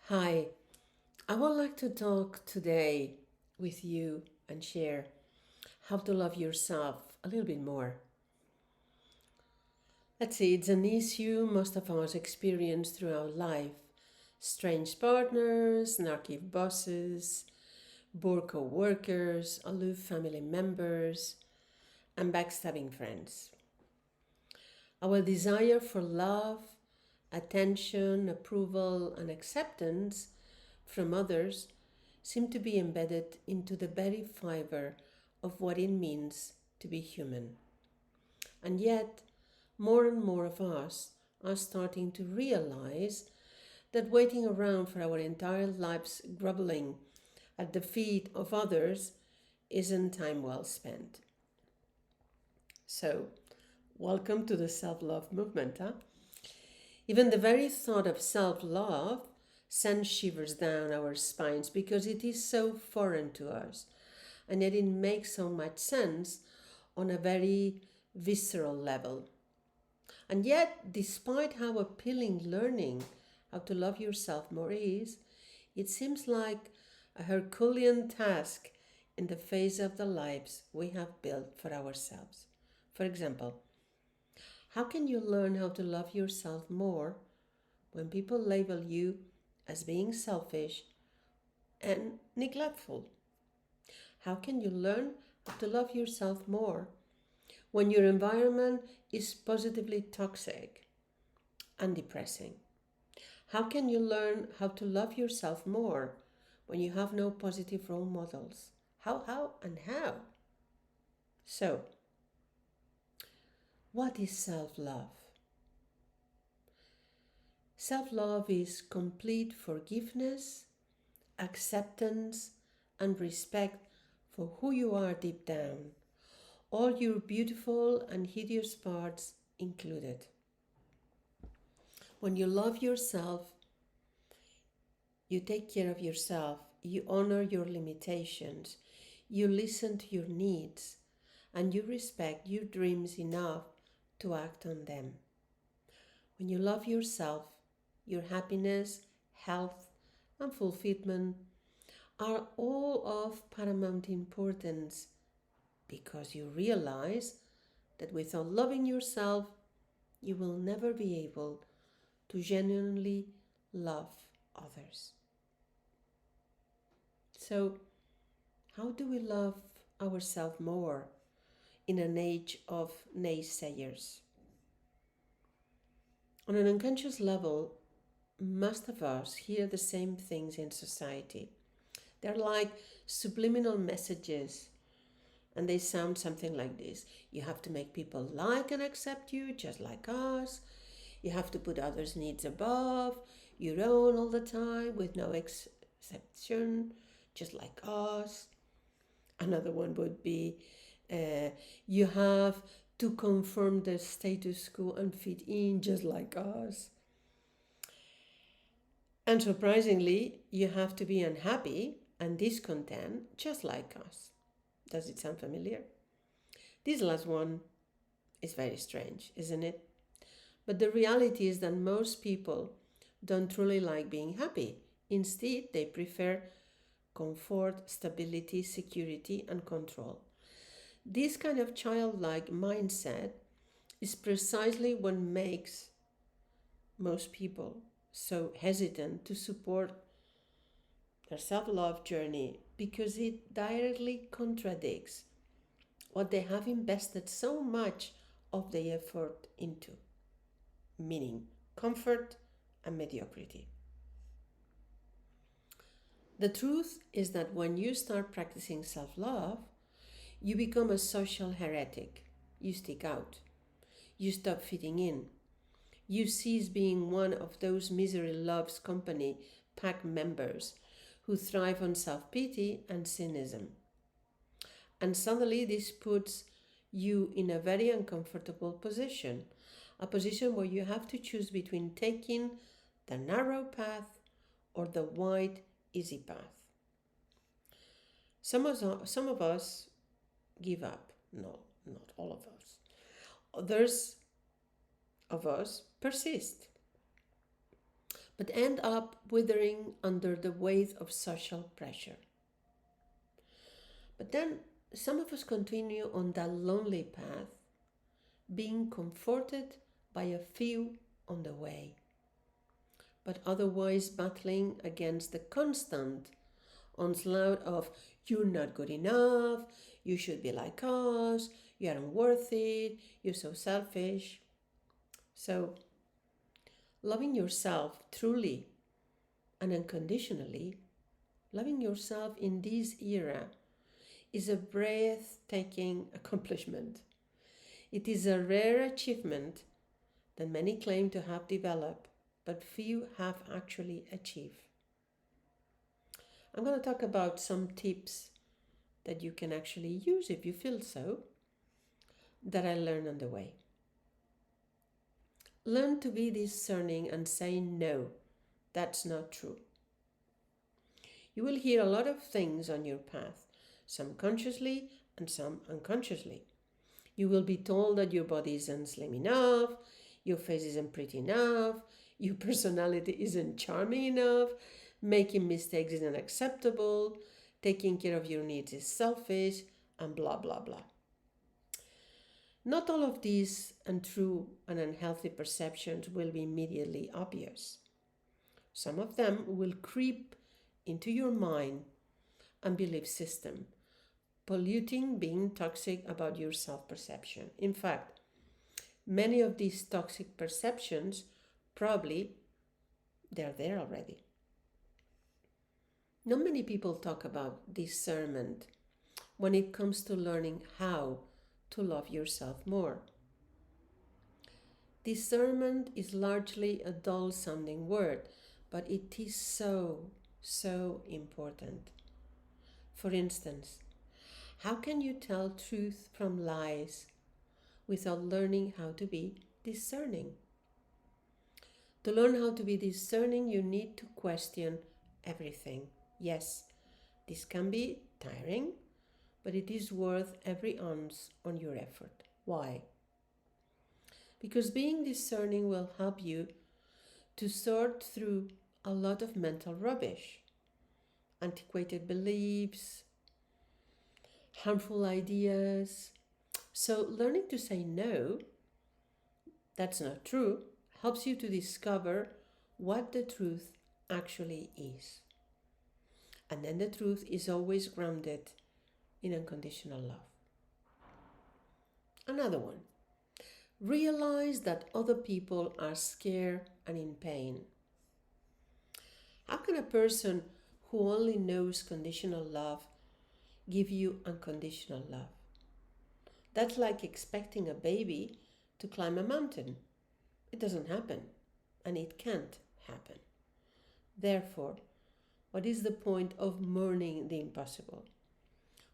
Hi, I would like to talk today with you and share how to love yourself a little bit more. Let's see, it's an issue most of us experience throughout life. Strange partners, snarky bosses, bored co-workers, aloof family members, and backstabbing friends. Our desire for love, attention, approval, and acceptance from others seem to be embedded into the very fiber of what it means to be human. And yet, more and more of us are starting to realize that waiting around for our entire lives groveling at the feet of others isn't time well spent. So, welcome to the self love movement, huh? Even the very thought of self love sends shivers down our spines because it is so foreign to us, and yet it makes so much sense on a very visceral level. And yet, despite how appealing learning how to love yourself more is, it seems like a Herculean task in the face of the lives we have built for ourselves. For example, how can you learn how to love yourself more when people label you as being selfish and neglectful? How can you learn how to love yourself more when your environment is positively toxic and depressing? How can you learn how to love yourself more when you have no positive role models? How? So, what is self love? Self love is complete forgiveness, acceptance, and respect for who you are deep down, all your beautiful and hideous parts included. When you love yourself, you take care of yourself, you honor your limitations, you listen to your needs, and you respect your dreams enough to act on them. When you love yourself, your happiness, health, and fulfillment are all of paramount importance because you realize that without loving yourself, you will never be able to genuinely love others. So, how do we love ourselves more in an age of naysayers? On an unconscious level, most of us hear the same things in society. They're like subliminal messages, and they sound something like this: you have to make people like and accept you just like us. You have to put others' needs above your own all the time with no exception, just like us. Another one would be uh, you have to confirm the status quo and fit in just like us. And surprisingly, you have to be unhappy and discontent just like us. Does it sound familiar? This last one is very strange, isn't it? But the reality is that most people don't truly like being happy. Instead, they prefer comfort, stability, security, and control. This kind of childlike mindset is precisely what makes most people so hesitant to support their self love journey because it directly contradicts what they have invested so much of their effort into, meaning comfort and mediocrity. The truth is that when you start practicing self love, you become a social heretic. You stick out. You stop fitting in. You cease being one of those misery loves company pack members who thrive on self pity and cynicism. And suddenly, this puts you in a very uncomfortable position, a position where you have to choose between taking the narrow path or the wide, easy path. Some of us give up. No, not all of us. Others of us persist. but end up withering under the weight of social pressure. But then some of us continue on that lonely path, being comforted by a few on the way, but otherwise battling against the constant onslaught of "you're not good enough, you should be like us, you aren't worth it, you're so selfish." So, loving yourself truly and unconditionally, loving yourself in this era is a breathtaking accomplishment. It is a rare achievement that many claim to have developed, but few have actually achieved. I'm going to talk about some tips that you can actually use if you feel so, that I learned on the way. Learn to be discerning and say no, that's not true. You will hear a lot of things on your path, some consciously and some unconsciously. You will be told that your body isn't slim enough, your face isn't pretty enough, your personality isn't charming enough, making mistakes isn't acceptable, taking care of your needs is selfish, and blah blah blah. Not all of these untrue and unhealthy perceptions will be immediately obvious. Some of them will creep into your mind and belief system, polluting, being toxic about your self-perception. In fact, many of these toxic perceptions probably they're there already. Not many people talk about discernment when it comes to learning how to love yourself more. Discernment is largely a dull sounding word, but it is so important. For instance, how can you tell truth from lies without learning how to be discerning? To learn how to be discerning, you need to question everything. Yes, this can be tiring, but it is worth every ounce on your effort. Why? Because being discerning will help you to sort through a lot of mental rubbish, antiquated beliefs, harmful ideas. So, learning to say no, that's not true, helps you to discover what the truth actually is. And then the truth is always grounded in unconditional love. Another one. Realize that other people are scared and in pain. How can a person who only knows conditional love give you unconditional love? That's like expecting a baby to climb a mountain. It doesn't happen, and it can't happen. Therefore, what is the point of mourning the impossible?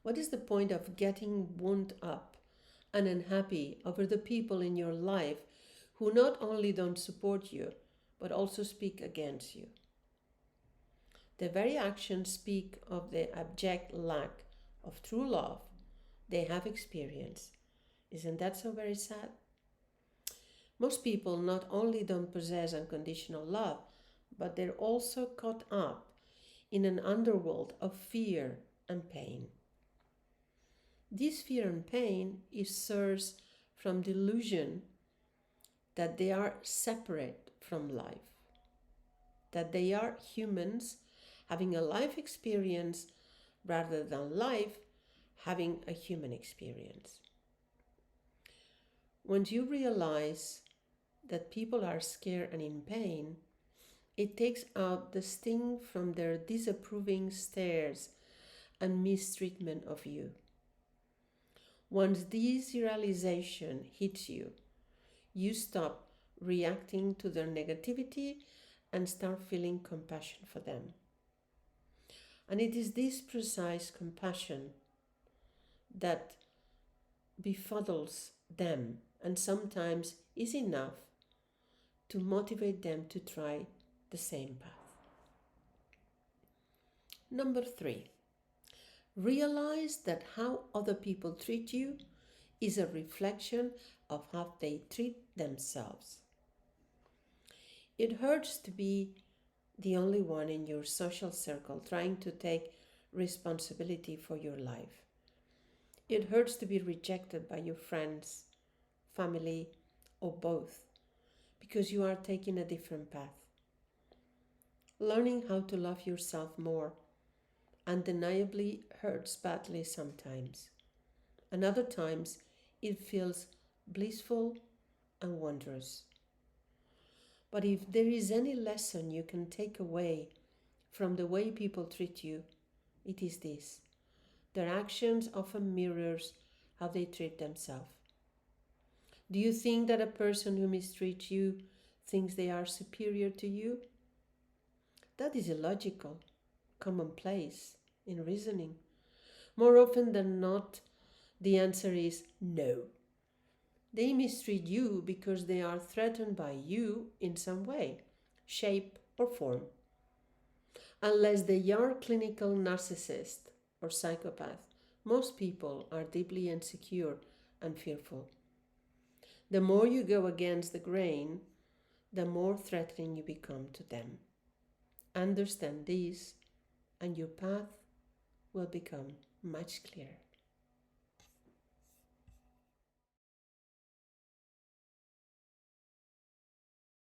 What is the point of getting wound up and unhappy over the people in your life who not only don't support you, but also speak against you? The very actions speak of the abject lack of true love they have experienced. Isn't that so very sad? Most people not only don't possess unconditional love, but they're also caught up in an underworld of fear and pain. This fear and pain is sourced from delusion that they are separate from life, that they are humans having a life experience rather than life having a human experience. Once you realize that people are scared and in pain, it takes out the sting from their disapproving stares and mistreatment of you. Once this realization hits you, you stop reacting to their negativity and start feeling compassion for them. And it is this precise compassion that befuddles them and sometimes is enough to motivate them to try the same path. Number 3, realize that how other people treat you is a reflection of how they treat themselves. It hurts to be the only one in your social circle trying to take responsibility for your life. It hurts to be rejected by your friends, family, or both because you are taking a different path. Learning how to love yourself more undeniably hurts badly sometimes, and other times it feels blissful and wondrous. But if there is any lesson you can take away from the way people treat you, it is this: their actions often mirrors how they treat themselves. Do you think that a person who mistreats you thinks they are superior to you? That is illogical, commonplace in reasoning. More often than not, the answer is no. They mistreat you because they are threatened by you in some way, shape, or form. Unless they are clinical narcissist or psychopath, most people are deeply insecure and fearful. The more you go against the grain, the more threatening you become to them. Understand this, and your path will become much clearer.